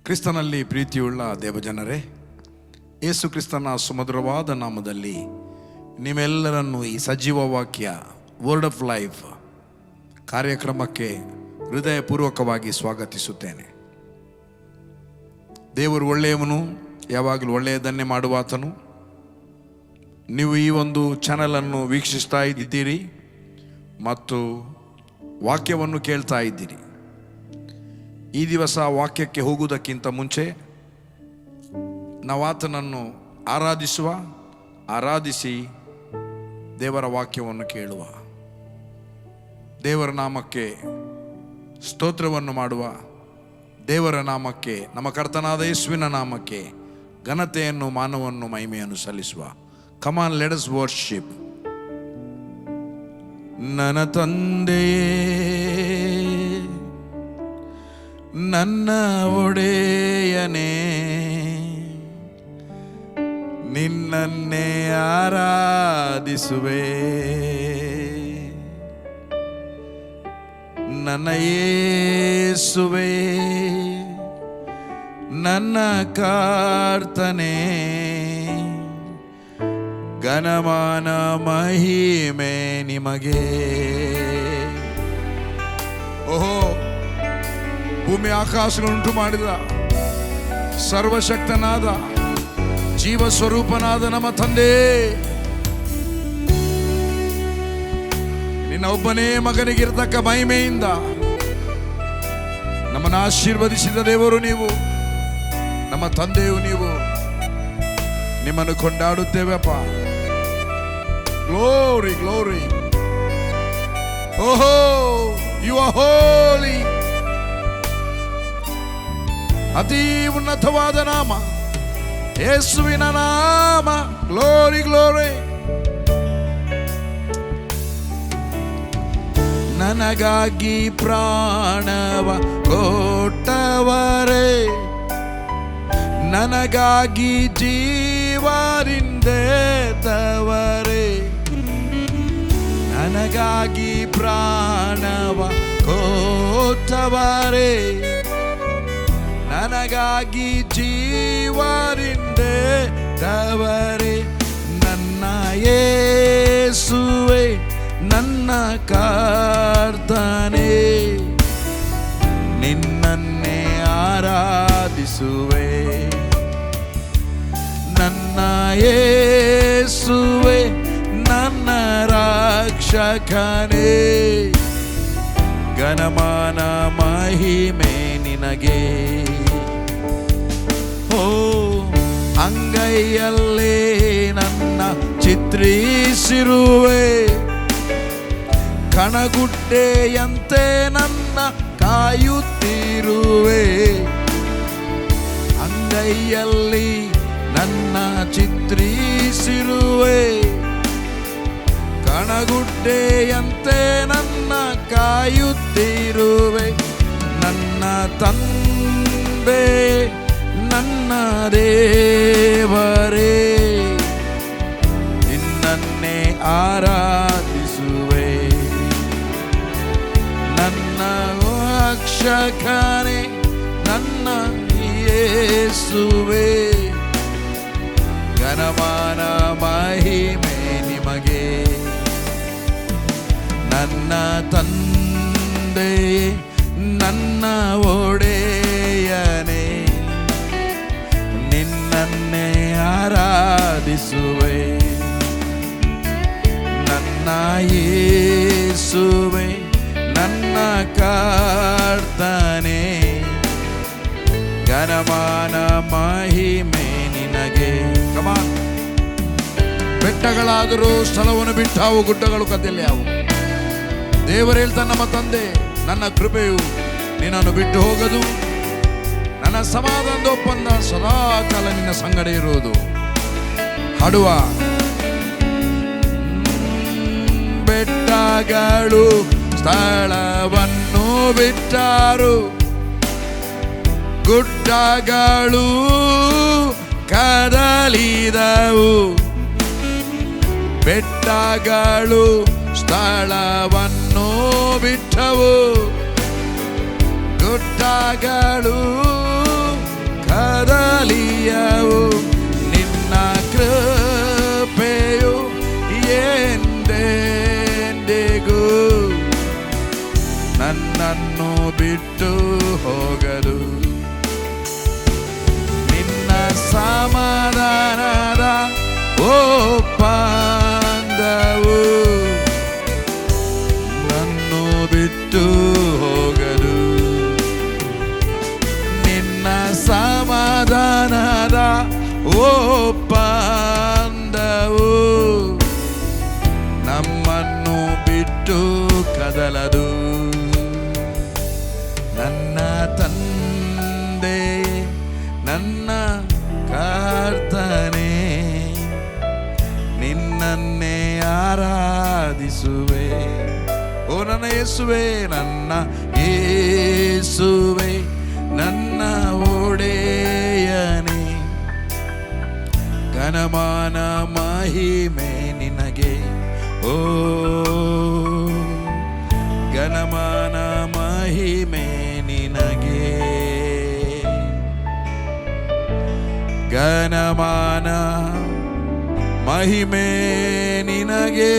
ಕ್ರಿಸ್ತನಲ್ಲಿ ಪ್ರೀತಿಯುಳ್ಳ ದೇವಜನರೇ, ಯೇಸು ಕ್ರಿಸ್ತನ ಸುಮಧುರವಾದ ನಾಮದಲ್ಲಿ ನಿಮ್ಮೆಲ್ಲರನ್ನು ಈ ಸಜೀವ ವಾಕ್ಯ ವರ್ಡ್ ಆಫ್ ಲೈಫ್ ಕಾರ್ಯಕ್ರಮಕ್ಕೆ ಹೃದಯಪೂರ್ವಕವಾಗಿ ಸ್ವಾಗತಿಸುತ್ತೇನೆ. ದೇವರು ಒಳ್ಳೆಯವನು, ಯಾವಾಗಲೂ ಒಳ್ಳೆಯದನ್ನೇ ಮಾಡುವಾತನು. ನೀವು ಈ ಒಂದು ಚಾನಲನ್ನು ವೀಕ್ಷಿಸ್ತಾ ಇದ್ದೀರಿ ಮತ್ತು ವಾಕ್ಯವನ್ನು ಕೇಳ್ತಾ ಇದ್ದೀರಿ. ಈ ದಿವಸ ವಾಕ್ಯಕ್ಕೆ ಹೋಗುವುದಕ್ಕಿಂತ ಮುಂಚೆ ನಾವು ಆತನನ್ನು ಆರಾಧಿಸಿ ದೇವರ ವಾಕ್ಯವನ್ನು ಕೇಳುವ, ದೇವರ ನಾಮಕ್ಕೆ ಸ್ತೋತ್ರವನ್ನು ಮಾಡುವ, ದೇವರ ನಾಮಕ್ಕೆ, ನಮ್ಮ ಕರ್ತನಾದ ಯೇಸುವಿನ ನಾಮಕ್ಕೆ ಘನತೆಯನ್ನು, ಮಾನವನ್ನು, ಮಹಿಮೆಯನ್ನು ಸಲ್ಲಿಸುವ. Come on, let us worship. ನನ್ನ ತಂದೆಯೇ, ನನ್ನ ಒಡೆಯನೇ, ನಿನ್ನನ್ನೇ ಆರಾಧಿಸುವೆ. ನನ್ನ ಯೇಸುವೇ, ನನ್ನ ಕರ್ತನೇ, ಘನಮಾನ ಮಹಿಮೆ ನಿಮಗೆ. ಓಹೋ, ಭೂಮಿ ಆಕಾಶಗಳುಂಟು ಮಾಡಿದ ಸರ್ವಶಕ್ತನಾದ ಜೀವ ಸ್ವರೂಪನಾದ ನಮ್ಮ ತಂದೆ, ನಿನ್ನ ಒಬ್ಬನೇ ಮಗನಿಗಿರತಕ್ಕ ಮಹಿಮೆಯಿಂದ ನಮ್ಮನ್ನು ಆಶೀರ್ವದಿಸಿದ ದೇವರು ನೀವು, ನಮ್ಮ ತಂದೆಯು ನೀವು. ನಿಮ್ಮನ್ನು ಕೊಂಡಾಡುತ್ತೇವೆಪ್ಪ. Glory glory. ಓಹೋ, ಯು ಆರ್ ಹೋಲಿ. ಅತಿ ಉನ್ನತವಾದ ನಾಮ ಯೇಸುವಿನ ನಾಮ. Glory glory. ನನಗಾಗಿ ಪ್ರಾಣವ ಕೊಟ್ಟವರೇ, ನನಗಾಗಿ ಜೀವರಿಂದೆದ್ದವರೇ, ನನಗಾಗಿ ಪ್ರಾಣವ ಕೊಟ್ಟವರೇ, ನನಗಾಗಿ ಜೀವರಿಂದೆದ್ದವರೇ, ನನ್ನ ಯೇಸುವೇ, ನನ್ನ ಕರ್ತನೇ, ನಿನ್ನನ್ನೇ ಆರಾಧಿಸುವೆ. ನನ್ನ ಯೇಸುವೇ, ನನ್ನ ರಕ್ಷಕನೇ, ಘನಮಾನ ಮಹಿಮೆ ನಿನಗೆ. ಓ, ಅಂಗೈಯಲ್ಲೇ ನನ್ನ ಚಿತ್ರಿಸಿರುವೆ, ಕಣಗುಡ್ಡೆಯಂತೆ ನನ್ನ ಕಾಯುತ್ತಿರುವೆ. ಅಂಗೈಯಲ್ಲಿ ನನ್ನ ಚಿತ್ರಿಸಿರುವೆ, ಕಣಗುಡ್ಡೆಯಂತೆ ನನ್ನ ಕಾಯುತ್ತಿರುವೆ. ನನ್ನ ತಂದೆ, ನನ್ನ ದೇವರೇ, ನಿನ್ನನ್ನೇ ಆರಾಧಿಸುವೆ. ನನ್ನ ರಕ್ಷಕನೇ, ನನ್ನ ಯೇಸುವೇ, ಘನಮಾನ ಮಹಿಮೆ ನಿಮಗೆ. ನನ್ನ ತಂದೆ, ನನ್ನ ಒಡೆಯನೇ, ನಿನ್ನನ್ನೇ ಆರಾಧಿಸುವೆ. ನನ್ನ ಯೇಸುವೇ, ನನ್ನ ಕರ್ತನೇ, ಘನಮಾನ ಮಹಿಮೆ ನಿನಗೆ. ಕಮಾನ್. ಬೆಟ್ಟಗಳಾದರೂ ಸ್ಥಳವನ್ನು ಬಿಟ್ಟಾವು, ಗುಡ್ಡಗಳು ಕದಲ್ಯಾವು. ದೇವರು ಹೇಳ್ತಾನೆ, ನಮ್ಮ ತಂದೆ, ನನ್ನ ಕೃಪೆಯು ನಿನ್ನನ್ನು ಬಿಟ್ಟು ಹೋಗದು, ನನ್ನ ಸಮಾಧಾನದ ಒಪ್ಪಂದ ಸದಾ ಕಾಲ ನಿನ್ನ ಸಂಗಡ ಇರುವುದು. ಹಾಡುವ. ಬೆಟ್ಟಗಳು ಸ್ಥಳವನ್ನು ಬಿಟ್ಟರು, ಗುಡ್ಡಗಳು ಕದಲಿದವು. ಬೆಟ್ಟಗಳು ಸ್ಥಳವನ್ನು ಬಿಟ್ಟವು, ಗುಡ್ಡಗಳು ಬಿಟ್ಟು ಹೋಗದು. ನಿನ್ನ ಸಮಾಧಾನದ ಒಪ್ಪಂದವು ನನ್ನು ಬಿಟ್ಟು ಹೋಗದು. ನಿನ್ನ ಸಮಾಧಾನದ ಒಪ್ಪಂದವು ನಮ್ಮನ್ನು ಬಿಟ್ಟು ಕದಲದು. ನನ್ನ ತಂದೆ ನನ್ನ ಕರ್ತನೇ, ನಿನ್ನನ್ನೇ ಆರಾಧಿಸುವೆ. ಓ ನನ್ನ ಯೇಸುವೆ, ನನ್ನ ಯೇಸುವೆ, ನನ್ನ ಒಡೆಯನೇ, ಘನಮಾನ ಮಹಿಮೆ ನಿನಗೆ. ಓ ಘನಮಾನ ಮಹಿಮೆ ನಿನಗೆ, ಘನಮಾನ ಮಹಿಮೆ ನಿನಗೆ.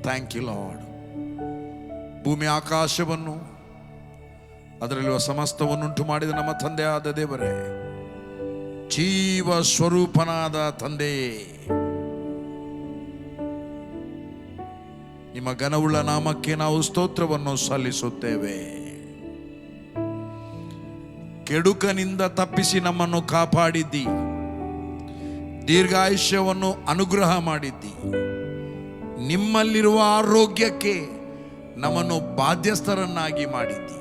Thank you lord. ಭೂಮಿ ಆಕಾಶವನ್ನು ಅದರಲ್ಲಿರುವ ಸಮಸ್ತವನ್ನುಂಟು ಮಾಡಿದ ನಮ್ಮ ತಂದೆಯಾದ ದೇವರೇ, ಜೀವ ಸ್ವರೂಪನಾದ ತಂದೆಯೇ, ನಿಮ್ಮ ಘನವುಳ್ಳ ನಾಮಕ್ಕೆ ನಾವು ಸ್ತೋತ್ರವನ್ನು ಸಲ್ಲಿಸುತ್ತೇವೆ. ಕೆಡುಕನಿಂದ ತಪ್ಪಿಸಿ ನಮ್ಮನ್ನು ಕಾಪಾಡಿದ್ದಿ, ದೀರ್ಘಾಯುಷ್ಯವನ್ನು ಅನುಗ್ರಹ ಮಾಡಿದ್ದಿ, ನಿಮ್ಮಲ್ಲಿರುವ ಆರೋಗ್ಯಕ್ಕೆ ನಮ್ಮನ್ನು ಬಾಧ್ಯಸ್ಥರನ್ನಾಗಿ ಮಾಡಿದ್ದಿ,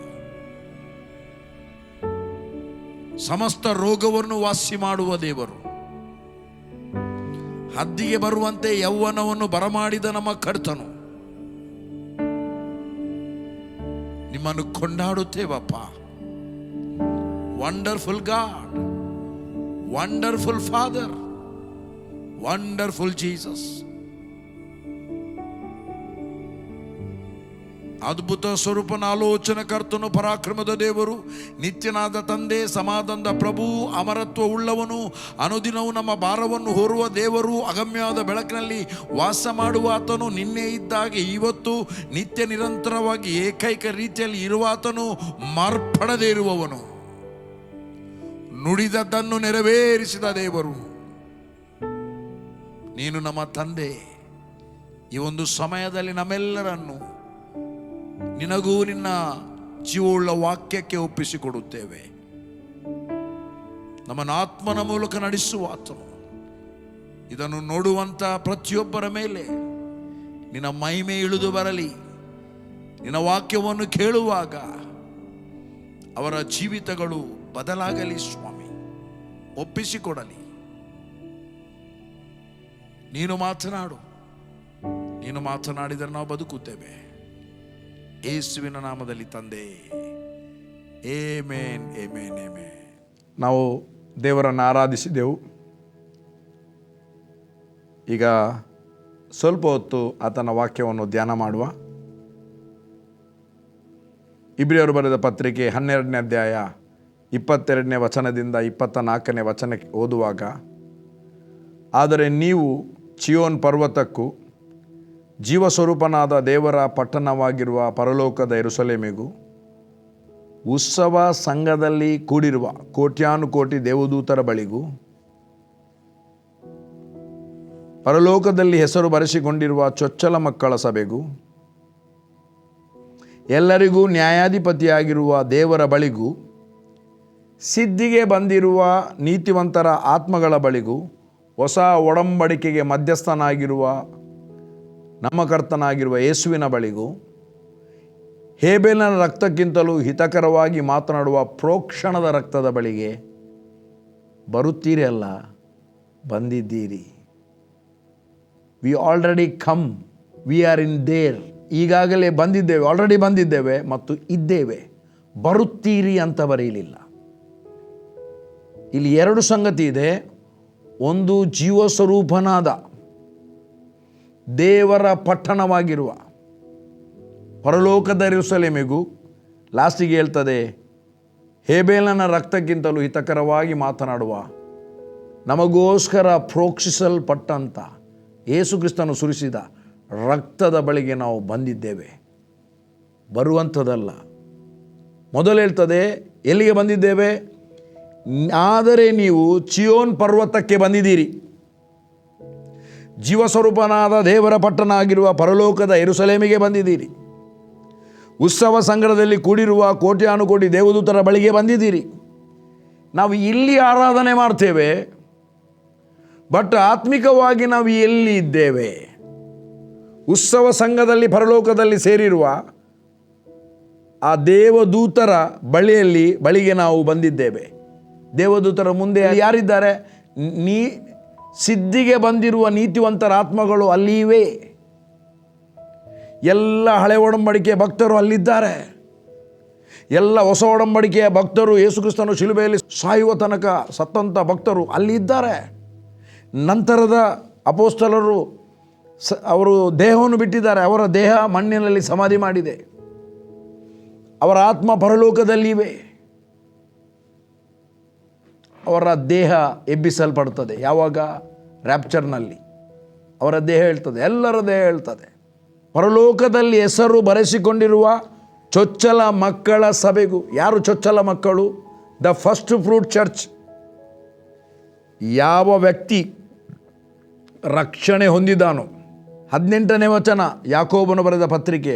ಸಮಸ್ತ ರೋಗವನ್ನು ವಾಸಿ ಮಾಡುವ ದೇವರು, ಹದ್ದಿಗೆ ಬರುವಂತೆ ಯೌವನವನ್ನು ಬರಮಾಡಿದ ನಮ್ಮ ಕರ್ತನು, ನಿಮ್ಮನ್ನು ಕೊಂಡಾಡುತ್ತೇವಪ್ಪ. Wonderful God, wonderful father, wonderful Jesus. ಅದ್ಭುತ ಸ್ವರೂಪನ ಆಲೋಚನ ಕರ್ತನು, ಪರಾಕ್ರಮದ ದೇವರು, ನಿತ್ಯನಾದ ತಂದೆ, ಸಮಾಧಾನದ ಪ್ರಭು, ಅಮರತ್ವ ಉಳ್ಳವನು, ಅನುದಿನವೂ ನಮ್ಮ ಭಾರವನ್ನು ಹೊರುವ ದೇವರು, ಅಗಮ್ಯವಾದ ಬೆಳಕಿನಲ್ಲಿ ವಾಸ ಮಾಡುವ ಆತನು, ನಿನ್ನೆ ಇದ್ದಾಗೆ ಇವತ್ತು ನಿತ್ಯ ನಿರಂತರವಾಗಿ ಏಕೈಕ ರೀತಿಯಲ್ಲಿ ಇರುವ ಆತನು, ಮಾರ್ಪಡದೇ ಇರುವವನು, ನುಡಿದದ್ದನ್ನು ನೆರವೇರಿಸಿದ ದೇವರು. ನೀನು ನಮ್ಮ ತಂದೆ. ಈ ಒಂದು ಸಮಯದಲ್ಲಿ ನಮ್ಮೆಲ್ಲರನ್ನು ನಿನಗೂ ನಿನ್ನ ಜೀವವುಳ್ಳ ವಾಕ್ಯಕ್ಕೆ ಒಪ್ಪಿಸಿಕೊಡುತ್ತೇವೆ. ನಮ್ಮನ್ನು ಆತ್ಮನ ಮೂಲಕ ನಡೆಸುವ ಆತನು, ಇದನ್ನು ನೋಡುವಂತ ಪ್ರತಿಯೊಬ್ಬರ ಮೇಲೆ ನಿನ್ನ ಮಹಿಮೆ ಇಳಿದು ಬರಲಿ. ನಿನ್ನ ವಾಕ್ಯವನ್ನು ಕೇಳುವಾಗ ಅವರ ಜೀವಿತಗಳು ಬದಲಾಗಲಿ ಸ್ವಾಮಿ, ಒಪ್ಪಿಸಿಕೊಡಲಿ. ನೀನು ಮಾತನಾಡು, ನೀನು ಮಾತನಾಡಿದರೆ ನಾವು ಬದುಕುತ್ತೇವೆ. ಯೇಸುವಿನ ನಾಮದಲ್ಲಿ ತಂದೆ, ಆಮೆನ್, ಆಮೆನ್, ಆಮೆನ್. ನಾವು ದೇವರನ್ನು ಆರಾಧಿಸಿದೆವು. ಈಗ ಸ್ವಲ್ಪ ಹೊತ್ತು ಆತನ ವಾಕ್ಯವನ್ನು ಧ್ಯಾನ ಮಾಡುವ. ಇಬ್ರಿಯರು ಬರೆದ ಪತ್ರಿಕೆ 12ನೇ ಅಧ್ಯಾಯ 22ನೇ ವಚನದಿಂದ 24ನೇ ವಚನಕ್ಕೆ ಓದುವಾಗ, ಆದರೆ ನೀವು ಚಿಯೋನ್ ಪರ್ವತಕ್ಕೂ ಜೀವಸ್ವರೂಪನಾದ ದೇವರ ಪಟ್ಟಣವಾಗಿರುವ ಪರಲೋಕದ ಯೆರೂಸಲೇಮಿಗೂ ಉತ್ಸವ ಸಂಘದಲ್ಲಿ ಕೂಡಿರುವ ಕೋಟ್ಯಾನುಕೋಟಿ ದೇವದೂತರ ಬಳಿಗೂ ಪರಲೋಕದಲ್ಲಿ ಹೆಸರು ಬರೆಸಿಕೊಂಡಿರುವ ಚೊಚ್ಚಲ ಮಕ್ಕಳ ಸಭೆಗೂ ಎಲ್ಲರಿಗೂ ನ್ಯಾಯಾಧಿಪತಿಯಾಗಿರುವ ದೇವರ ಬಳಿಗೂ ಸಿದ್ಧಿಗೆ ಬಂದಿರುವ ನೀತಿವಂತರ ಆತ್ಮಗಳ ಬಳಿಗೂ ಹೊಸ ಒಡಂಬಡಿಕೆಗೆ ಮಧ್ಯಸ್ಥನಾಗಿರುವ ನಮ್ಮ ಕರ್ತನಾಗಿರುವ ಯೇಸುವಿನ ಬಳಿಗೂ ಹೇಬೇಲನ ರಕ್ತಕ್ಕಿಂತಲೂ ಹಿತಕರವಾಗಿ ಮಾತನಾಡುವ ಪ್ರೋಕ್ಷಣದ ರಕ್ತದ ಬಳಿಗೆ ಬರುತ್ತೀರಿ ಅಲ್ಲ, ಬಂದಿದ್ದೀರಿ. We already come, we are in their. ಈಗಾಗಲೇ ಬಂದಿದ್ದೇವೆ, ಆಲ್ರೆಡಿ ಬಂದಿದ್ದೇವೆ ಮತ್ತು ಇದ್ದೇವೆ. ಬರುತ್ತೀರಿ ಅಂತ ಬರೆಯಲಿಲ್ಲ. ಇಲ್ಲಿ ಎರಡು ಸಂಗತಿ ಇದೆ. ಒಂದು, ಜೀವಸ್ವರೂಪನಾದ ದೇವರ ಪಟ್ಟಣವಾಗಿರುವ ಪರಲೋಕದ ಯೆರೂಸಲೇಮಿಗೂ, ಲಾಸ್ಟಿಗೆ ಹೇಳ್ತದೆ ಹೇಬೇಲನ ರಕ್ತಕ್ಕಿಂತಲೂ ಹಿತಕರವಾಗಿ ಮಾತನಾಡುವ, ನಮಗೋಸ್ಕರ ಪ್ರೋಕ್ಷಿಸಲ್ಪಟ್ಟಂಥ ಯೇಸು ಕ್ರಿಸ್ತನು ಸುರಿಸಿದ ರಕ್ತದ ಬಳಿಗೆ ನಾವು ಬಂದಿದ್ದೇವೆ, ಬರುವಂಥದ್ದಲ್ಲ. ಮೊದಲು ಹೇಳ್ತದೆ ಎಲ್ಲಿಗೆ ಬಂದಿದ್ದೇವೆ? ಆದರೆ ನೀವು ಚಿಯೋನ್ ಪರ್ವತಕ್ಕೆ ಬಂದಿದ್ದೀರಿ, ಜೀವಸ್ವರೂಪನಾದ ದೇವರ ಪಟ್ಟಣ ಆಗಿರುವ ಪರಲೋಕದ ಯೆರೂಸಲೇಮಿಗೆ ಬಂದಿದ್ದೀರಿ, ಉತ್ಸವ ಸಂಗ್ರಹದಲ್ಲಿ ಕೂಡಿರುವ ಕೋಟ್ಯಾನುಕೋಟಿ ದೇವದೂತರ ಬಳಿಗೆ ಬಂದಿದ್ದೀರಿ. ನಾವು ಇಲ್ಲಿ ಆರಾಧನೆ ಮಾಡ್ತೇವೆ, ಬಟ್ ಆತ್ಮಿಕವಾಗಿ ನಾವು ಎಲ್ಲಿ ಇದ್ದೇವೆ? ಉತ್ಸವ ಸಂಘದಲ್ಲಿ ಪರಲೋಕದಲ್ಲಿ ಸೇರಿರುವ ಆ ದೇವದೂತರ ಬಳಿಗೆ ನಾವು ಬಂದಿದ್ದೇವೆ. ದೇವದೂತರ ಮುಂದೆ ಯಾರಿದ್ದಾರೆ? ಸಿದ್ಧಿಗೆ ಬಂದಿರುವ ನೀತಿವಂತರ ಆತ್ಮಗಳು ಅಲ್ಲಿ ಇವೆ. ಎಲ್ಲ ಹಳೆ ಒಡಂಬಡಿಕೆಯ ಭಕ್ತರು ಅಲ್ಲಿದ್ದಾರೆ. ಎಲ್ಲ ಹೊಸ ಒಡಂಬಡಿಕೆಯ ಭಕ್ತರು, ಯೇಸುಕ್ರಿಸ್ತನು ಶಿಲುಬೆಯಲ್ಲಿ ಸಾಯುವ ತನಕ ಸತ್ತಂಥ ಭಕ್ತರು ಅಲ್ಲಿ ಇದ್ದಾರೆ. ನಂತರದ ಅಪೋಸ್ತಲರು ಅವರು ದೇಹವನ್ನು ಬಿಟ್ಟಿದ್ದಾರೆ, ಅವರ ದೇಹ ಮಣ್ಣಿನಲ್ಲಿ ಸಮಾಧಿ ಮಾಡಿದೆ, ಅವರ ಆತ್ಮ ಪರಲೋಕದಲ್ಲಿವೆ. ಅವರ ದೇಹ ಎಬ್ಬಿಸಲ್ಪಡ್ತದೆ. ಯಾವಾಗ? ರ್ಯಾಪ್ಚರ್ನಲ್ಲಿ ಅವರ ದೇಹ ಹೇಳ್ತದೆ, ಎಲ್ಲರ ದೇಹ ಹೇಳ್ತದೆ. ಪರಲೋಕದಲ್ಲಿ ಹೆಸರು ಬರೆಸಿಕೊಂಡಿರುವ ಚೊಚ್ಚಲ ಮಕ್ಕಳ ಸಭೆಗೂ. ಯಾರು ಚೊಚ್ಚಲ ಮಕ್ಕಳು? The first fruit church. ಯಾವ ವ್ಯಕ್ತಿ ರಕ್ಷಣೆ ಹೊಂದಿದಾನೋ, 18ನೇ ವಚನ, ಯಾಕೋಬನು ಬರೆದ ಪತ್ರಿಕೆ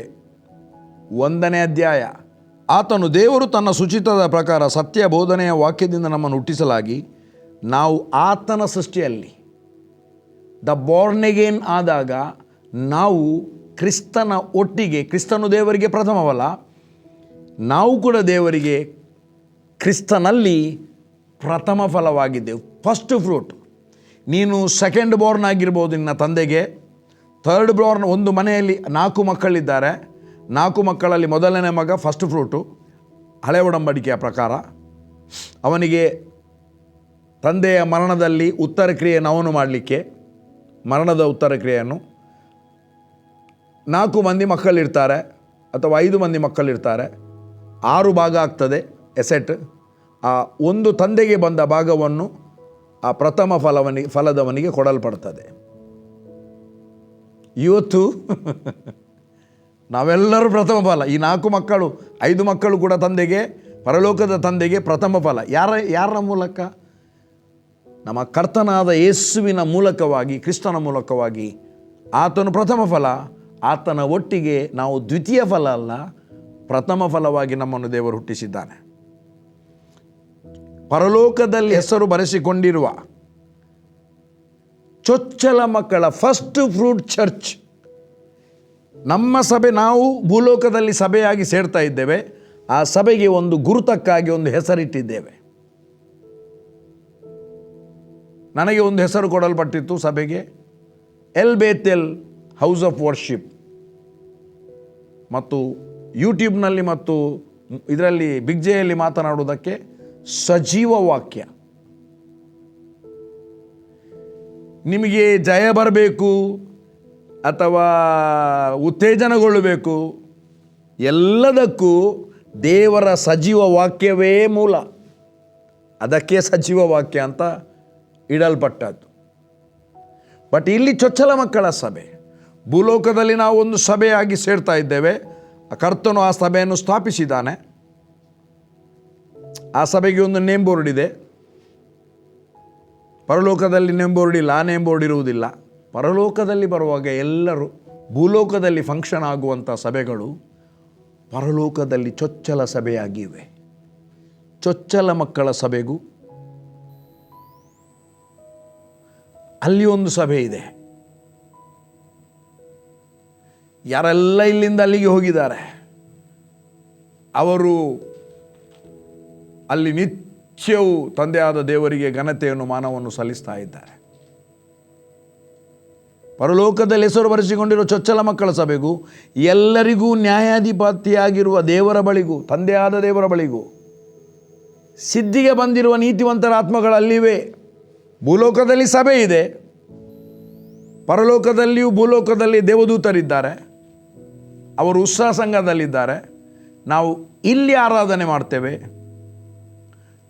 1ನೇ ಅಧ್ಯಾಯ. ಆತನು ದೇವರು ತನ್ನ ಸುಚಿತದ ಪ್ರಕಾರ ಸತ್ಯ ಬೋಧನೆಯ ವಾಕ್ಯದಿಂದ ನಮ್ಮನ್ನು ಹುಟ್ಟಿಸಲಾಗಿ ನಾವು ಆತನ ಸೃಷ್ಟಿಯಲ್ಲಿ ದ ಬಾರ್ನ್ ಅಗೇನ್ ಆದಾಗ ನಾವು ಕ್ರಿಸ್ತನ ಒಟ್ಟಿಗೆ, ಕ್ರಿಸ್ತನು ದೇವರಿಗೆ ಪ್ರಥಮವಲ್ಲ, ನಾವು ಕೂಡ ದೇವರಿಗೆ ಕ್ರಿಸ್ತನಲ್ಲಿ ಪ್ರಥಮ ಫಲವಾಗಿದ್ದೆವು. First fruit. ನೀನು ಸೆಕೆಂಡ್ ಬಾರ್ನ್ ಆಗಿರ್ಬೋದು ನಿನ್ನ ತಂದೆಗೆ, ಥರ್ಡ್ ಬಾರ್ನ್. ಒಂದು ಮನೆಯಲ್ಲಿ 4 ಮಕ್ಕಳಿದ್ದಾರೆ, 4 ಮಕ್ಕಳಲ್ಲಿ ಮೊದಲನೇ ಮಗ ಫಸ್ಟ್ ಫ್ರೂಟು. ಹಳೆ ಒಡಂಬಡಿಕೆಯ ಪ್ರಕಾರ ಅವನಿಗೆ ತಂದೆಯ ಮರಣದಲ್ಲಿ ಉತ್ತರ ಕ್ರಿಯೆಯನ್ನು ಅವನು ಮಾಡಲಿಕ್ಕೆ, ಮರಣದ ಉತ್ತರ ಕ್ರಿಯೆಯನ್ನು 4 ಮಂದಿ ಮಕ್ಕಳಿರ್ತಾರೆ ಅಥವಾ 5 ಮಂದಿ ಮಕ್ಕಳಿರ್ತಾರೆ, 6 ಭಾಗ ಆಗ್ತದೆ ಎಸೆಟ್. ಆ ಒಂದು ತಂದೆಗೆ ಬಂದ ಭಾಗವನ್ನು ಆ ಪ್ರಥಮ ಫಲದವನಿಗೆ ಕೊಡಲ್ಪಡ್ತದೆ. ಇವತ್ತು ನಾವೆಲ್ಲರೂ ಪ್ರಥಮ ಫಲ. ಈ 4 ಮಕ್ಕಳು 5 ಮಕ್ಕಳು ಕೂಡ ತಂದೆಗೆ, ಪರಲೋಕದ ತಂದೆಗೆ ಪ್ರಥಮ ಫಲ. ಯಾರ ಮೂಲಕ? ನಮ್ಮ ಕರ್ತನಾದ ಯೇಸುವಿನ ಮೂಲಕವಾಗಿ, ಕ್ರಿಸ್ತನ ಮೂಲಕವಾಗಿ ಆತನು ಪ್ರಥಮ ಫಲ. ಆತನ ಒಟ್ಟಿಗೆ ನಾವು ದ್ವಿತೀಯ ಫಲ ಅಲ್ಲ, ಪ್ರಥಮ ಫಲವಾಗಿ ನಮ್ಮನ್ನು ದೇವರು ಹುಟ್ಟಿಸಿದ್ದಾನೆ. ಪರಲೋಕದಲ್ಲಿ ಹೆಸರು ಬರೆಸಿಕೊಂಡಿರುವ ಚೊಚ್ಚಲ ಮಕ್ಕಳ ಫಸ್ಟ್ ಫ್ರೂಟ್ ಚರ್ಚ್ ನಮ್ಮ ಸಭೆ. ನಾವು ಭೂಲೋಕದಲ್ಲಿ ಸಭೆಯಾಗಿ ಸೇರ್ತಾ ಇದ್ದೇವೆ. ಆ ಸಭೆಗೆ ಒಂದು ಗುರುತಕ್ಕಾಗಿ ಒಂದು ಹೆಸರಿಟ್ಟಿದ್ದೇವೆ. ನನಗೆ ಒಂದು ಹೆಸರು ಕೊಡಲ್ಪಟ್ಟಿತ್ತು ಸಭೆಗೆ, ಎಲ್ ಬೇತೆಲ್ ಹೌಸ್ ಆಫ್ ವರ್ಷಿಪ್. ಮತ್ತು ಯೂಟ್ಯೂಬ್ನಲ್ಲಿ ಮತ್ತು ಇದರಲ್ಲಿ ಬಿಗ್ ಜೆಯಲ್ಲಿ ಮಾತನಾಡುವುದಕ್ಕೆ ಸಜೀವ ವಾಕ್ಯ. ನಿಮಗೆ ಜಯ ಬರಬೇಕು ಅಥವಾ ಉತ್ತೇಜನಗೊಳ್ಳಬೇಕು, ಎಲ್ಲದಕ್ಕೂ ದೇವರ ಸಜೀವ ವಾಕ್ಯವೇ ಮೂಲ. ಅದಕ್ಕೆ ಸಜೀವ ವಾಕ್ಯ ಅಂತ ಇಡಲ್ಪಟ್ಟದ್ದು. ಬಟ್ ಇಲ್ಲಿ ಚೊಚ್ಚಲ ಮಕ್ಕಳ ಸಭೆ. ಭೂಲೋಕದಲ್ಲಿ ನಾವು ಒಂದು ಸಭೆಯಾಗಿ ಸೇರ್ತಾ ಇದ್ದೇವೆ. ಕರ್ತನು ಆ ಸಭೆಯನ್ನು ಸ್ಥಾಪಿಸಿದ್ದಾನೆ. ಆ ಸಭೆಗೆ ಒಂದು ನೇಮ್ ಬೋರ್ಡ್ ಇದೆ. ಪರಲೋಕದಲ್ಲಿ ನೇಮ್ ಬೋರ್ಡ್ ಇಲ್ಲ, ಆ ನೇಮ್ ಬೋರ್ಡ್ ಇರುವುದಿಲ್ಲ. ಪರಲೋಕದಲ್ಲಿ ಬರುವಾಗ ಎಲ್ಲರೂ, ಭೂಲೋಕದಲ್ಲಿ ಫಂಕ್ಷನ್ ಆಗುವಂಥ ಸಭೆಗಳು ಪರಲೋಕದಲ್ಲಿ ಚೊಚ್ಚಲ ಸಭೆಯಾಗಿವೆ. ಚೊಚ್ಚಲ ಮಕ್ಕಳ ಸಭೆಗೂ ಅಲ್ಲಿ ಒಂದು ಸಭೆ ಇದೆ. ಯಾರೆಲ್ಲ ಇಲ್ಲಿಂದ ಅಲ್ಲಿಗೆ ಹೋಗಿದ್ದಾರೆ, ಅವರು ಅಲ್ಲಿ ನಿತ್ಯವೂ ತಂದೆಯಾದ ದೇವರಿಗೆ ಘನತೆಯನ್ನು, ಮಾನವನ್ನು ಸಲ್ಲಿಸ್ತಾ ಇದ್ದಾರೆ. ಪರಲೋಕದಲ್ಲಿ ಹೆಸರು ಬರೆಸಿಕೊಂಡಿರುವ ಚೊಚ್ಚಲ ಮಕ್ಕಳ ಸಭೆಗೂ, ಎಲ್ಲರಿಗೂ ನ್ಯಾಯಾಧಿಪತಿಯಾಗಿರುವ ದೇವರ ಬಳಿಗೂ, ತಂದೆಯಾದ ದೇವರ ಬಳಿಗೂ, ಸಿದ್ಧಿಗೆ ಬಂದಿರುವ ನೀತಿವಂತರ ಆತ್ಮಗಳಲ್ಲಿವೆ. ಭೂಲೋಕದಲ್ಲಿ ಸಭೆ ಇದೆ, ಪರಲೋಕದಲ್ಲಿಯೂ ಭೂಲೋಕದಲ್ಲಿ ದೇವದೂತರಿದ್ದಾರೆ, ಅವರು ಉತ್ಸಾಹ ಸಂಘದಲ್ಲಿದ್ದಾರೆ. ನಾವು ಇಲ್ಲಿ ಆರಾಧನೆ ಮಾಡ್ತೇವೆ.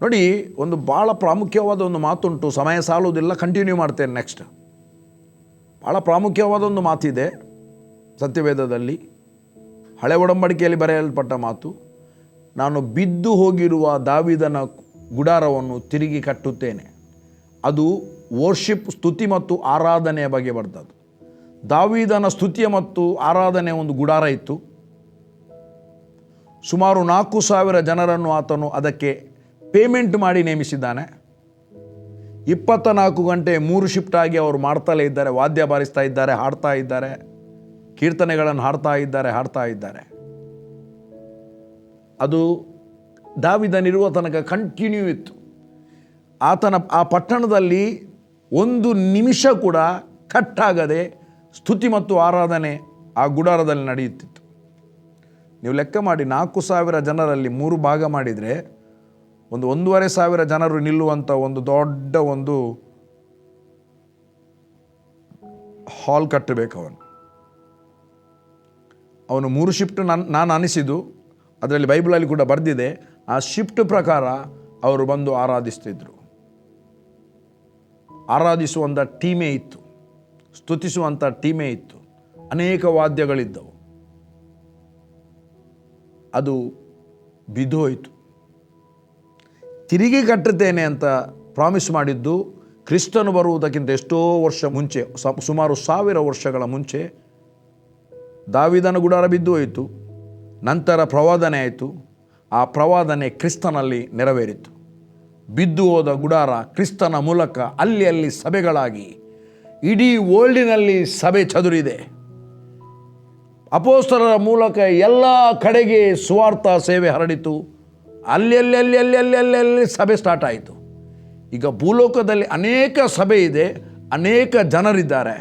ನೋಡಿ, ಒಂದು ಭಾಳ ಪ್ರಾಮುಖ್ಯವಾದ ಒಂದು ಮಾತುಂಟು, ಸಮಯ ಸಾಲುವುದಿಲ್ಲ, ಕಂಟಿನ್ಯೂ ಮಾಡ್ತೇನೆ ನೆಕ್ಸ್ಟ್. ಭಾಳ ಪ್ರಾಮುಖ್ಯವಾದ ಒಂದು ಮಾತಿದೆ. ಸತ್ಯವೇದದಲ್ಲಿ ಹಳೆ ಒಡಂಬಡಿಕೆಯಲ್ಲಿ ಬರೆಯಲ್ಪಟ್ಟ ಮಾತು, ನಾನು ಬಿದ್ದು ಹೋಗಿರುವ ದಾವೀದನ ಗುಡಾರವನ್ನು ತಿರುಗಿ ಕಟ್ಟುತ್ತೇನೆ. ಅದು ವರ್ಷಿಪ್, ಸ್ತುತಿ ಮತ್ತು ಆರಾಧನೆಯ ಬಗ್ಗೆ ಬರ್ತದೆ. ದಾವೀದನ ಸ್ತುತಿಯ ಮತ್ತು ಆರಾಧನೆಯ ಒಂದು ಗುಡಾರ ಇತ್ತು. ಸುಮಾರು 4,000 ಜನರನ್ನು ಆತನು ಅದಕ್ಕೆ ಪೇಮೆಂಟ್ ಮಾಡಿ ನೇಮಿಸಿದ್ದಾನೆ. 24 ಗಂಟೆ 3 ಶಿಫ್ಟ್ ಆಗಿ ಅವರು ಮಾಡ್ತಲೇ ಇದ್ದಾರೆ, ವಾದ್ಯ ಬಾರಿಸ್ತಾ ಇದ್ದಾರೆ, ಹಾಡ್ತಾ ಇದ್ದಾರೆ, ಕೀರ್ತನೆಗಳನ್ನು ಹಾಡ್ತಾ ಇದ್ದಾರೆ. ಅದು ದಾವೀದನಿರುವ ತನಕ ಕಂಟಿನ್ಯೂ ಇತ್ತು. ಆತನ ಆ ಪಟ್ಟಣದಲ್ಲಿ ಒಂದು ನಿಮಿಷ ಕೂಡ ಕಟ್ಟಾಗದೆ ಸ್ತುತಿ ಮತ್ತು ಆರಾಧನೆ ಆ ಗುಡಾರದಲ್ಲಿ ನಡೆಯುತ್ತಿತ್ತು. ನೀವು ಲೆಕ್ಕ ಮಾಡಿ, 4,000 ಜನರಲ್ಲಿ 3 ಭಾಗ ಮಾಡಿದರೆ 1,500 ಜನರು ನಿಲ್ಲುವಂಥ ಒಂದು ದೊಡ್ಡ ಒಂದು ಹಾಲ್ ಕಟ್ಟಬೇಕು. ಅವನು 3 ಶಿಫ್ಟ್ ನಾನು ಅನಿಸಿದ್ದು, ಅದರಲ್ಲಿ ಬೈಬಲಲ್ಲಿ ಕೂಡ ಬರೆದಿದೆ, ಆ ಶಿಫ್ಟ್ ಪ್ರಕಾರ ಅವರು ಬಂದು ಆರಾಧಿಸ್ತಿದ್ರು. ಆರಾಧಿಸುವಂಥ ಟೀಮೇ ಇತ್ತು, ಸ್ತುತಿಸುವಂಥ ಟೀಮೇ ಇತ್ತು, ಅನೇಕ ವಾದ್ಯಗಳಿದ್ದವು. ಅದು ಬಿದ್ದೋಯಿತು. ತಿರುಗಿ ಕಟ್ಟುತ್ತೇನೆ ಅಂತ ಪ್ರಾಮಿಸ್ ಮಾಡಿದ್ದು ಕ್ರಿಸ್ತನು ಬರುವುದಕ್ಕಿಂತ ಎಷ್ಟೋ ವರ್ಷ ಮುಂಚೆ, ಸುಮಾರು 1000 ವರ್ಷಗಳ ಮುಂಚೆ ದಾವೀದನ ಗುಡಾರ ಬಿದ್ದು ಹೋಯಿತು. ನಂತರ ಪ್ರವಾದನೆ ಆಯಿತು. ಆ ಪ್ರವಾದನೆ ಕ್ರಿಸ್ತನಲ್ಲಿ ನೆರವೇರಿತು. ಬಿದ್ದು ಹೋದ ಗುಡಾರ ಕ್ರಿಸ್ತನ ಮೂಲಕ ಅಲ್ಲಿ ಸಭೆಗಳಾಗಿ ಇಡೀ ವರ್ಲ್ಡಿನಲ್ಲಿ ಸಭೆ ಚದುರಿದೆ. ಅಪೊಸ್ತಲರ ಮೂಲಕ ಎಲ್ಲ ಕಡೆಗೆ ಸುವಾರ್ಥ ಸೇವೆ ಹರಡಿತು. ಅಲ್ಲಿ ಸಭೆ ಸ್ಟಾರ್ಟ್ ಆಯಿತು. ಈಗ ಭೂಲೋಕದಲ್ಲಿ ಅನೇಕ ಸಭೆ ಇದೆ, ಅನೇಕ ಜನರಿದ್ದಾರೆ.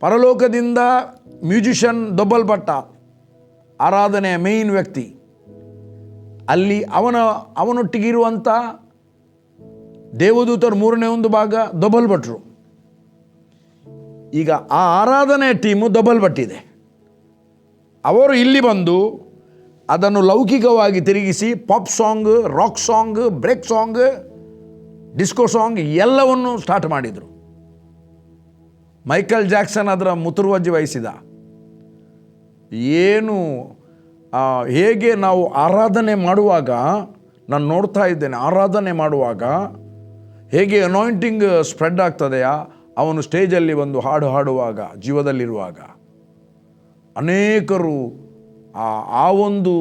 ಪರಲೋಕದಿಂದ ಮ್ಯೂಸಿಷಿಯನ್ ದೊಬ್ಬಲ್ಪಟ್ಟ, ಆರಾಧನೆಯ ಮೇಯ್ನ್ ವ್ಯಕ್ತಿ, ಅಲ್ಲಿ ಅವನೊಟ್ಟಿಗಿರುವಂಥ ದೇವದೂತರು 3ನೇ ಒಂದು ಭಾಗ ದೊಬ್ಬಲ್ಪಟ್ರು. ಈಗ ಆ ಆರಾಧನೆಯ ಟೀಮು ದೊಬ್ಬಲ್ಪಟ್ಟಿದೆ. ಅವರು ಇಲ್ಲಿ ಬಂದು ಅದನ್ನು ಲೌಕಿಕವಾಗಿ ತಿರುಗಿಸಿ pop song, rock song, break song, disco song ಎಲ್ಲವನ್ನು ಸ್ಟಾರ್ಟ್ ಮಾಡಿದರು. ಮೈಕಲ್ ಜಾಕ್ಸನ್ ಅದರ ಮುತುರ್ವರ್ಜಿ ವಹಿಸಿದ. ಏನು ಹೇಗೆ ನಾವು ಆರಾಧನೆ ಮಾಡುವಾಗ, ನಾನು ನೋಡ್ತಾ ಇದ್ದೇನೆ, ಆರಾಧನೆ ಮಾಡುವಾಗ ಹೇಗೆ ಅನಾಯಿಂಟಿಂಗ್ ಸ್ಪ್ರೆಡ್ ಆಗ್ತದೆಯಾ, ಅವನು ಸ್ಟೇಜಲ್ಲಿ ಒಂದು ಹಾಡು ಹಾಡುವಾಗ, ಜೀವದಲ್ಲಿರುವಾಗ ಅನೇಕರು ಆ ಒಂದು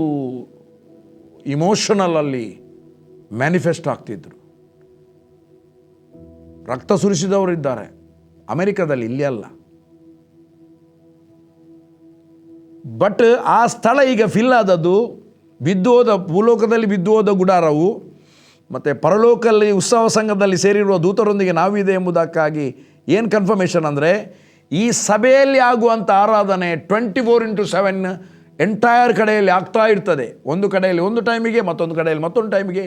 ಇಮೋಷನಲಲ್ಲಿ ಮ್ಯಾನಿಫೆಸ್ಟ್ ಆಗ್ತಿದ್ರು. ರಕ್ತ ಸುರಿಸಿದವರಿದ್ದಾರೆ ಅಮೆರಿಕದಲ್ಲಿ, ಇಲ್ಲಿ ಅಲ್ಲ. ಬಟ್ ಆ ಸ್ಥಳ ಈಗ ಫಿಲ್ ಆದದ್ದು ಭೂಲೋಕದಲ್ಲಿ ಬಿದ್ದು ಹೋದ ಗುಡಾರವು ಮತ್ತು ಪರಲೋಕದಲ್ಲಿ ಉತ್ಸವ ಸಂಘದಲ್ಲಿ ಸೇರಿರುವ ದೂತರೊಂದಿಗೆ ನಾವಿದೆ ಎಂಬುದಕ್ಕಾಗಿ ಏನು ಕನ್ಫರ್ಮೇಷನ್ ಅಂದರೆ, ಈ ಸಭೆಯಲ್ಲಿ ಆಗುವಂಥ ಆರಾಧನೆ 24x7 ಎಂಟೈರ್ ಕಡೆಯಲ್ಲಿ ಆಗ್ತಾ ಇರ್ತದೆ. ಒಂದು ಕಡೆಯಲ್ಲಿ ಒಂದು ಟೈಮಿಗೆ, ಮತ್ತೊಂದು ಕಡೆಯಲ್ಲಿ ಮತ್ತೊಂದು ಟೈಮಿಗೆ.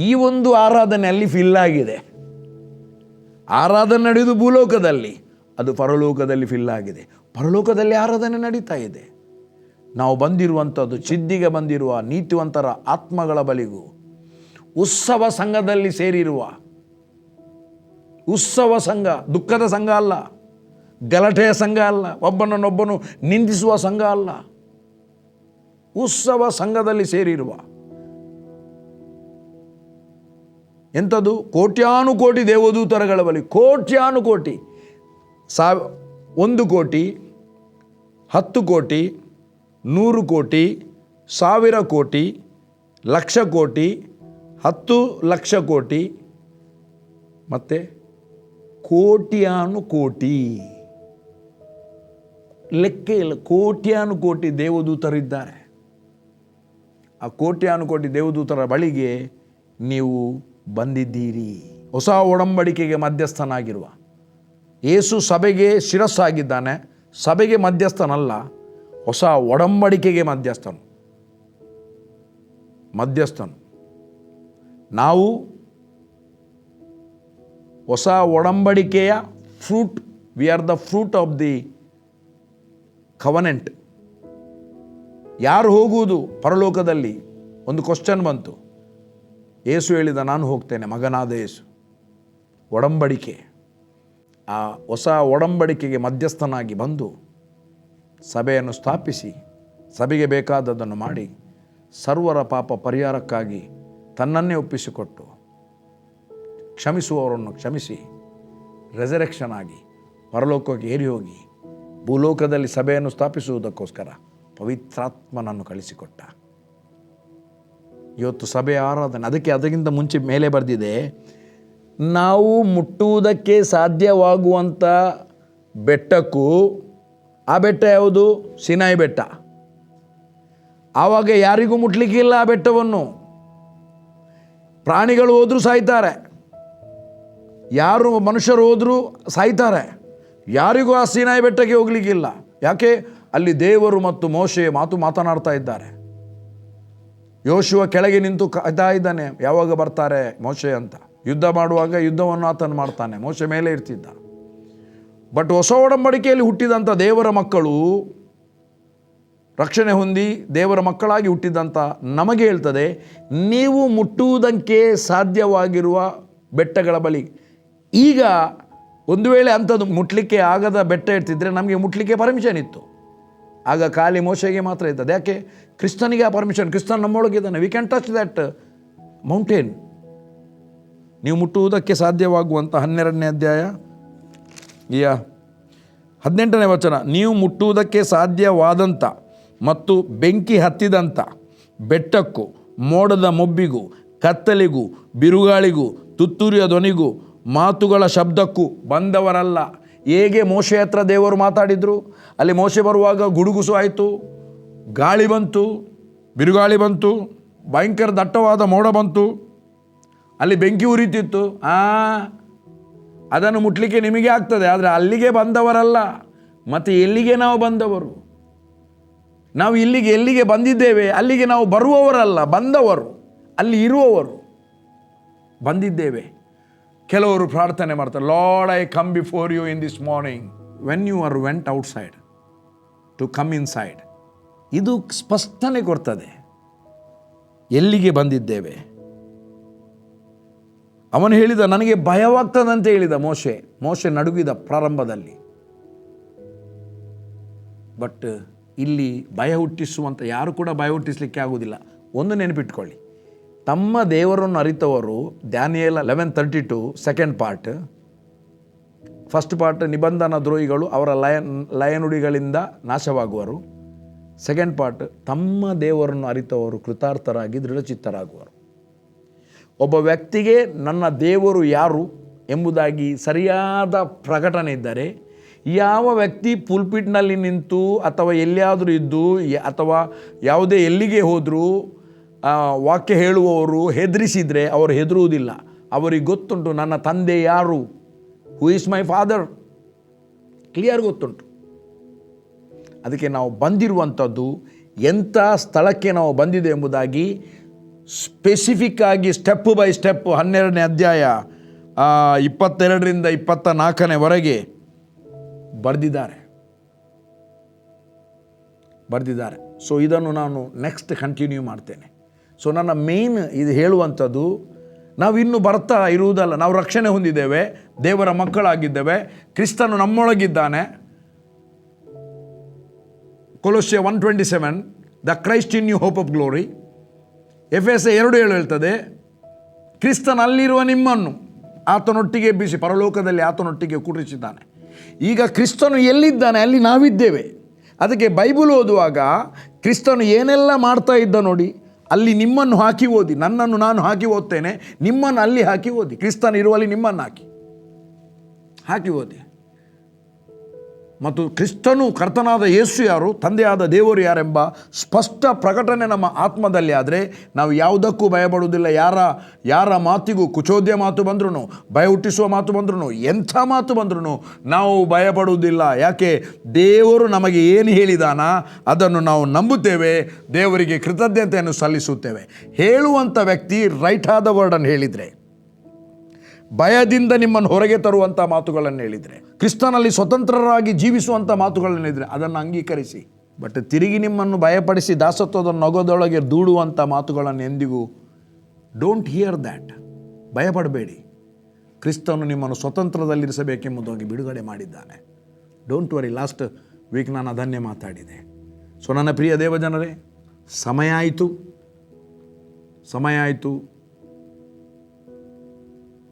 ಈ ಒಂದು ಆರಾಧನೆ ಅಲ್ಲಿ ಫಿಲ್ ಆಗಿದೆ. ಆರಾಧನೆ ನಡೆಯುವುದು ಭೂಲೋಕದಲ್ಲಿ, ಅದು ಪರಲೋಕದಲ್ಲಿ ಫಿಲ್ ಆಗಿದೆ. ಪರಲೋಕದಲ್ಲಿ ಆರಾಧನೆ ನಡೀತಾ ಇದೆ. ನಾವು ಬಂದಿರುವಂಥದ್ದು ಸಿದ್ಧಿಗೆ ಬಂದಿರುವ ನೀತಿವಂತರ ಆತ್ಮಗಳ ಬಳಿಗೂ, ಉತ್ಸವ ಸಂಘದಲ್ಲಿ ಸೇರಿರುವ, ಉತ್ಸವ ಸಂಘ ದುಃಖದ ಸಂಘ ಅಲ್ಲ, ಗಲಾಟೆಯ ಸಂಘ ಅಲ್ಲ, ಒಬ್ಬನನ್ನೊಬ್ಬನು ನಿಂದಿಸುವ ಸಂಘ ಅಲ್ಲ, ಉತ್ಸವ ಸಂಘದಲ್ಲಿ ಸೇರಿರುವ ಎಂಥದ್ದು, ಕೋಟ್ಯಾನುಕೋಟಿ ದೇವದೂತರಗಳ ಬಳಿ, ಕೋಟ್ಯಾನುಕೋಟಿ, 1 ಕೋಟಿ, 10 ಕೋಟಿ, 100 ಕೋಟಿ, 1000 ಕೋಟಿ, ಲಕ್ಷ ಕೋಟಿ, 10 ಲಕ್ಷ ಕೋಟಿ, ಮತ್ತು ಕೋಟ್ಯಾನುಕೋಟಿ, ಲೆಕ್ಕ ಇಲ್ಲ, ಕೋಟ್ಯಾನುಕೋಟಿ ದೇವದೂತರಿದ್ದಾರೆ. ಆ ಕೋಟ್ಯಾನುಕೋಟಿ ದೇವದೂತರ ಬಳಿಗೆ ನೀವು ಬಂದಿದ್ದೀರಿ. ಹೊಸ ಒಡಂಬಡಿಕೆಗೆ ಮಧ್ಯಸ್ಥನಾಗಿರುವ ಯೇಸು ಸಭೆಗೆ ಶಿರಸ್ಸಾಗಿದ್ದಾನೆ. ಸಭೆಗೆ ಮಧ್ಯಸ್ಥನಲ್ಲ, ಹೊಸ ಒಡಂಬಡಿಕೆಗೆ ಮಧ್ಯಸ್ಥನು. ನಾವು ಹೊಸ ಒಡಂಬಡಿಕೆಯ fruit, we are the fruit of the covenant. ಯಾರು ಹೋಗುವುದು ಪರಲೋಕದಲ್ಲಿ? ಒಂದು ಕ್ವಶ್ಚನ್ ಬಂತು. ಯೇಸು ಹೇಳಿದ, ನಾನು ಹೋಗ್ತೇನೆ, ಮಗನಾದ ಯೇಸು. ಒಡಂಬಡಿಕೆ, ಆ ಹೊಸ ಒಡಂಬಡಿಕೆಗೆ ಮಧ್ಯಸ್ಥನಾಗಿ ಬಂದು ಸಭೆಯನ್ನು ಸ್ಥಾಪಿಸಿ ಸಭೆಗೆ ಬೇಕಾದದ್ದನ್ನು ಮಾಡಿ ಸರ್ವರ ಪಾಪ ಪರಿಹಾರಕ್ಕಾಗಿ ತನ್ನನ್ನೇ ಒಪ್ಪಿಸಿಕೊಟ್ಟು ಕ್ಷಮಿಸುವವರನ್ನು ಕ್ಷಮಿಸಿ ರೆಸರೆಕ್ಷನ್ ಆಗಿ ಪರಲೋಕಕ್ಕೆ ಏರಿ ಹೋಗಿ ಭೂಲೋಕದಲ್ಲಿ ಸಭೆಯನ್ನು ಸ್ಥಾಪಿಸುವುದಕ್ಕೋಸ್ಕರ ಪವಿತ್ರಾತ್ಮನನ್ನು ಕಳಿಸಿಕೊಟ್ಟ. ಇವತ್ತು ಸಭೆಯ ಆರಾಧನೆ ಅದಕ್ಕಿಂತ ಮುಂಚೆ ಮೇಲೆ ಬರೆದಿದೆ, ನಾವು ಮುಟ್ಟುವುದಕ್ಕೆ ಸಾಧ್ಯವಾಗುವಂಥ ಬೆಟ್ಟಕ್ಕೂ, ಆ ಬೆಟ್ಟ ಯಾವುದು? ಸಿನಾಯಿ ಬೆಟ್ಟ. ಆವಾಗ ಯಾರಿಗೂ ಮುಟ್ಲಿಕ್ಕಿಲ್ಲ ಆ ಬೆಟ್ಟವನ್ನು. ಪ್ರಾಣಿಗಳು ಹೋದರೂ ಸಾಯ್ತಾರೆ, ಯಾರು ಮನುಷ್ಯರು ಹೋದರೂ ಸಾಯ್ತಾರೆ. ಯಾರಿಗೂ ಆ ಸಿನಾಯಿ ಬೆಟ್ಟಕ್ಕೆ ಹೋಗ್ಲಿಕ್ಕಿಲ್ಲ. ಯಾಕೆ? ಅಲ್ಲಿ ದೇವರು ಮತ್ತು ಮೋಶೆ ಮಾತನಾಡ್ತಾ ಇದ್ದಾರೆ. ಯೋಶುವ ಕೆಳಗೆ ನಿಂತು ಕಾಯ್ತಾ ಇದ್ದಾನೆ, ಯಾವಾಗ ಬರ್ತಾರೆ ಮೋಶೆ ಅಂತ. ಯುದ್ಧ ಮಾಡುವಾಗ ಯುದ್ಧವನ್ನು ಆತನು ಮಾಡ್ತಾನೆ, ಮೋಶೆ ಮೇಲೆ ಇರ್ತಿದ್ದ. ಬಟ್ ಹೊಸ ಒಡಂಬಡಿಕೆಯಲ್ಲಿ ಹುಟ್ಟಿದಂಥ ದೇವರ ಮಕ್ಕಳು, ರಕ್ಷಣೆ ಹೊಂದಿ ದೇವರ ಮಕ್ಕಳಾಗಿ ಹುಟ್ಟಿದಂಥ ನಮಗೆ ಹೇಳ್ತದೆ, ನೀವು ಮುಟ್ಟುವುದಕ್ಕೆ ಸಾಧ್ಯವಾಗಿರುವ ಬೆಟ್ಟಗಳ ಬಳಿ. ಈಗ ಒಂದು ವೇಳೆ ಅಂಥದ್ದು ಮುಟ್ಲಿಕ್ಕೆ ಆಗದ ಬೆಟ್ಟ ಇರ್ತಿದ್ರೆ ನಮಗೆ ಮುಟ್ಲಿಕ್ಕೆ ಪರ್ಮಿಷನ್ ಇತ್ತು. ಆಗ ಖಾಲಿ ಮೋಶೆಗೆ ಮಾತ್ರ ಇರ್ತದೆ. ಯಾಕೆ? ಕ್ರಿಸ್ತನಿಗೆ ಆ ಪರ್ಮಿಷನ್. ಕ್ರಿಸ್ತನ್ ನಮ್ಮೊಳಗಿದ್ದಾನೆ. We can touch that mountain. ನೀವು ಮುಟ್ಟುವುದಕ್ಕೆ ಸಾಧ್ಯವಾಗುವಂಥ 12ನೇ ಅಧ್ಯಾಯ 18ನೇ ವಚನ, ನೀವು ಮುಟ್ಟುವುದಕ್ಕೆ ಸಾಧ್ಯವಾದಂಥ ಮತ್ತು ಬೆಂಕಿ ಹತ್ತಿದಂಥ ಬೆಟ್ಟಕ್ಕೂ, ಮೋಡದ ಮೊಬ್ಬಿಗೂ, ಕತ್ತಲಿಗೂ, ಬಿರುಗಾಳಿಗೂ, ತುತ್ತೂರಿಯ ಧ್ವನಿಗೂ, ಮಾತುಗಳ ಶಬ್ದಕ್ಕೂ ಬಂದವರಲ್ಲ. ಹೇಗೆ ಮೋಶೆ ಹತ್ರ ದೇವರು ಮಾತಾಡಿದರು? ಅಲ್ಲಿ ಮೋಶೆ ಬರುವಾಗ ಗುಡುಗುಸು ಆಯಿತು, ಗಾಳಿ ಬಂತು, ಬಿರುಗಾಳಿ ಬಂತು, ಭಯಂಕರ ದಟ್ಟವಾದ ಮೋಡ ಬಂತು, ಅಲ್ಲಿ ಬೆಂಕಿ ಉರಿತಿತ್ತು. ಅದನ್ನು ಮುಟ್ಲಿಕ್ಕೆ ನಿಮಗೆ ಆಗ್ತದೆ, ಆದರೆ ಅಲ್ಲಿಗೆ ಬಂದವರಲ್ಲ. ಮತ್ತು ಎಲ್ಲಿಗೆ ನಾವು ಬಂದವರು? ನಾವು ಎಲ್ಲಿಗೆ ಬಂದಿದ್ದೇವೆ, ಅಲ್ಲಿಗೆ ನಾವು ಬರುವವರಲ್ಲ, ಬಂದವರು, ಅಲ್ಲಿ ಇರುವವರು. ಬಂದಿದ್ದೇವೆ. ಕೆಲವರು ಪ್ರಾರ್ಥನೆ ಮಾಡ್ತಾರೆ, lord I come before you in this morning. When you are went outside to come inside. ಇದು ಸ್ಪಷ್ಟನೆ ಕೊಡ್ತದೆ ಎಲ್ಲಿಗೆ ಬಂದಿದ್ದೇವೆ. ಅವನು ಹೇಳಿದ, ನನಗೆ ಭಯವಾಗ್ತದಂತೆ ಹೇಳಿದ ಮೋಶೆ ನಡುಗಿದ ಪ್ರಾರಂಭದಲ್ಲಿ. ಬಟ್ ಇಲ್ಲಿ ಭಯ ಹುಟ್ಟಿಸುವಂಥ ಯಾರು ಕೂಡ ಭಯ ಹುಟ್ಟಿಸಲಿಕ್ಕೆ ಆಗುವುದಿಲ್ಲ. ಒಂದು ನೆನಪಿಟ್ಕೊಳ್ಳಿ, ತಮ್ಮ ದೇವರನ್ನು ಅರಿತವರು ದಾನಿಯೇಲ 11:32 ಸೆಕೆಂಡ್ ಪಾರ್ಟ್. ಫಸ್ಟ್ ಪಾರ್ಟ್ ನಿಬಂಧನ ದ್ರೋಹಿಗಳು ಅವರ ಲಯನುಡಿಗಳಿಂದ ನಾಶವಾಗುವರು. ಸೆಕೆಂಡ್ ಪಾರ್ಟ್ ತಮ್ಮ ದೇವರನ್ನು ಅರಿತವರು ಕೃತಾರ್ಥರಾಗಿ ದೃಢಚಿತ್ತರಾಗುವರು. ಒಬ್ಬ ವ್ಯಕ್ತಿಗೆ ನನ್ನ ದೇವರು ಯಾರು ಎಂಬುದಾಗಿ ಸರಿಯಾದ ಪ್ರಕಟಣೆ ಇದ್ದರೆ, ಯಾವ ವ್ಯಕ್ತಿ ಪುಲ್ಪಿಟ್ನಲ್ಲಿ ನಿಂತು ಅಥವಾ ಎಲ್ಲಿಯಾದರೂ ಇದ್ದು ಅಥವಾ ಯಾವುದೇ ಎಲ್ಲಿಗೆ ಹೋದರೂ ವಾಕ್ಯ ಹೇಳುವವರು ಹೆದರಿಸಿದರೆ ಅವರು ಹೆದರುವುದಿಲ್ಲ. ಅವರಿಗೆ ಗೊತ್ತುಂಟು ನನ್ನ ತಂದೆ ಯಾರು, who is my father, clear ಗೊತ್ತುಂಟು. ಅದಕ್ಕೆ ನಾವು ಬಂದಿರುವಂಥದ್ದು ಎಂಥ ಸ್ಥಳಕ್ಕೆ ನಾವು ಬಂದಿದೆ ಎಂಬುದಾಗಿ ಸ್ಪೆಸಿಫಿಕ್ ಆಗಿ ಸ್ಟೆಪ್ ಬೈ ಸ್ಟೆಪ್ 12ನೇ ಅಧ್ಯಾಯ 22ರಿಂದ 24ವರೆಗೆ ಬರೆದಿದ್ದಾರೆ. ಸೊ ಇದನ್ನು ನಾನು ನೆಕ್ಸ್ಟ್ ಕಂಟಿನ್ಯೂ ಮಾಡ್ತೇನೆ. ಸೊ ನನ್ನ ಮೇನ್ ಇದು ಹೇಳುವಂಥದ್ದು, ನಾವು ಇನ್ನೂ ಬರ್ತಾ ಇರುವುದಲ್ಲ. ನಾವು ರಕ್ಷಣೆ ಹೊಂದಿದ್ದೇವೆ, ದೇವರ ಮಕ್ಕಳಾಗಿದ್ದೇವೆ, ಕ್ರಿಸ್ತನು ನಮ್ಮೊಳಗಿದ್ದಾನೆ. ಕೊಲೊಸ್ಸೆ 1:27 the Christ in you hope of glory. ಎಫೆಸ 2:7 ಹೇಳ್ತದೆ, ಕ್ರಿಸ್ತನಲ್ಲಿರುವ ನಿಮ್ಮನ್ನು ಆತನೊಟ್ಟಿಗೆ ಎಬ್ಬಿಸಿ ಪರಲೋಕದಲ್ಲಿ ಆತನೊಟ್ಟಿಗೆ ಕೂಡಿಸಿದ್ದಾನೆ. ಈಗ ಕ್ರಿಸ್ತನು ಎಲ್ಲಿದ್ದಾನೆ ಅಲ್ಲಿ ನಾವಿದ್ದೇವೆ. ಅದಕ್ಕೆ ಬೈಬಲ್ ಓದುವಾಗ ಕ್ರಿಸ್ತನು ಏನೆಲ್ಲ ಮಾಡ್ತಾ ಇದ್ದ ನೋಡಿ, ಅಲ್ಲಿ ನಿಮ್ಮನ್ನು ಹಾಕಿ ಓದಿ. ನನ್ನನ್ನು ನಾನು ಹಾಕಿ ಓದ್ತೇನೆ, ನಿಮ್ಮನ್ನು ಅಲ್ಲಿ ಹಾಕಿ ಓದಿ. ಕ್ರಿಸ್ತನು ಇರುವಲ್ಲಿ ನಿಮ್ಮನ್ನು ಹಾಕಿ ಓದಿ. ಮತ್ತು ಕ್ರಿಸ್ತನು ಕರ್ತನಾದ ಯೇಸು ಯಾರು, ತಂದೆಯಾದ ದೇವರು ಯಾರೆಂಬ ಸ್ಪಷ್ಟ ಪ್ರಕಟಣೆ ನಮ್ಮ ಆತ್ಮದಲ್ಲಿ ಆದರೆ ನಾವು ಯಾವುದಕ್ಕೂ ಭಯಪಡುವುದಿಲ್ಲ. ಯಾರ ಮಾತಿಗೂ, ಕುಚೋದ್ಯ ಮಾತು ಬಂದ್ರೂ, ಭಯ ಹುಟ್ಟಿಸುವ ಮಾತು ಬಂದ್ರೂ, ಎಂಥ ಮಾತು ಬಂದ್ರೂ ನಾವು ಭಯಪಡುವುದಿಲ್ಲ. ಯಾಕೆ? ದೇವರು ನಮಗೆ ಏನು ಹೇಳಿದಾನ ಅದನ್ನು ನಾವು ನಂಬುತ್ತೇವೆ, ದೇವರಿಗೆ ಕೃತಜ್ಞತೆಯನ್ನು ಸಲ್ಲಿಸುತ್ತೇವೆ. ಹೇಳುವಂಥ ವ್ಯಕ್ತಿ ರೈಟ್ ಆದ ವರ್ಡನ್ನು ಹೇಳಿದರೆ, ಭಯದಿಂದ ನಿಮ್ಮನ್ನು ಹೊರಗೆ ತರುವಂಥ ಮಾತುಗಳನ್ನು ಹೇಳಿದರೆ, ಕ್ರಿಸ್ತನಲ್ಲಿ ಸ್ವತಂತ್ರರಾಗಿ ಜೀವಿಸುವಂಥ ಮಾತುಗಳನ್ನು ಹೇಳಿದರೆ ಅದನ್ನು ಅಂಗೀಕರಿಸಿ. ಬಟ್ ತಿರುಗಿ ನಿಮ್ಮನ್ನು ಭಯಪಡಿಸಿ ದಾಸತ್ವದ ನೊಗದೊಳಗೆ ದೂಡುವಂಥ ಮಾತುಗಳನ್ನು ಎಂದಿಗೂ ಡೋಂಟ್ ಹಿಯರ್ ದ್ಯಾಟ್. ಭಯಪಡಬೇಡಿ. ಕ್ರಿಸ್ತನು ನಿಮ್ಮನ್ನು ಸ್ವತಂತ್ರದಲ್ಲಿರಿಸಬೇಕೆಂಬುದಾಗಿ ಬಿಡುಗಡೆ ಮಾಡಿದ್ದಾನೆ. Don't worry. ಲಾಸ್ಟ್ ವೀಕ್ ನಾನು ಅದನ್ನೇ ಮಾತಾಡಿದೆ. ಸೊ ನನ್ನ ಪ್ರಿಯ ದೇವಜನರೇ, ಸಮಯ ಆಯಿತು,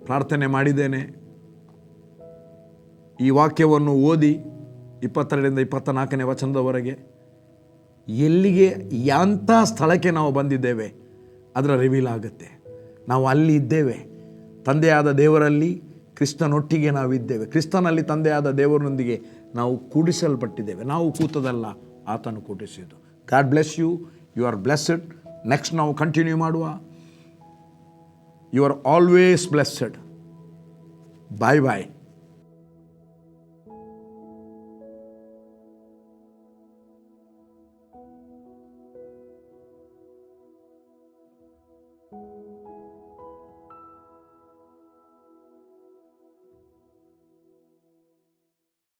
ಪ್ರಾರ್ಥನೆ ಮಾಡಿದ್ದೇನೆ. ಈ ವಾಕ್ಯವನ್ನು ಓದಿ 22ರಿಂದ 24ನೇ ವಚನದವರೆಗೆ ಎಲ್ಲಿಗೆ ಯಾಂಥ ಸ್ಥಳಕ್ಕೆ ನಾವು ಬಂದಿದ್ದೇವೆ ಅದರ ರಿವೀಲ್ ಆಗುತ್ತೆ. ನಾವು ಅಲ್ಲಿ ಇದ್ದೇವೆ, ತಂದೆಯಾದ ದೇವರಲ್ಲಿ ಕ್ರಿಸ್ತನೊಟ್ಟಿಗೆ ನಾವು ಇದ್ದೇವೆ. ಕ್ರಿಸ್ತನಲ್ಲಿ ತಂದೆಯಾದ ದೇವರೊಂದಿಗೆ ನಾವು ಕೂಡಿಸಲ್ಪಟ್ಟಿದ್ದೇವೆ. ನಾವು ಕೂತದಲ್ಲ, ಆತನು ಕೂಡಿಸಿದ್ದು. God bless you. You are blessed. Next ನಾವು ಕಂಟಿನ್ಯೂ ಮಾಡುವ. You are always blessed. Bye.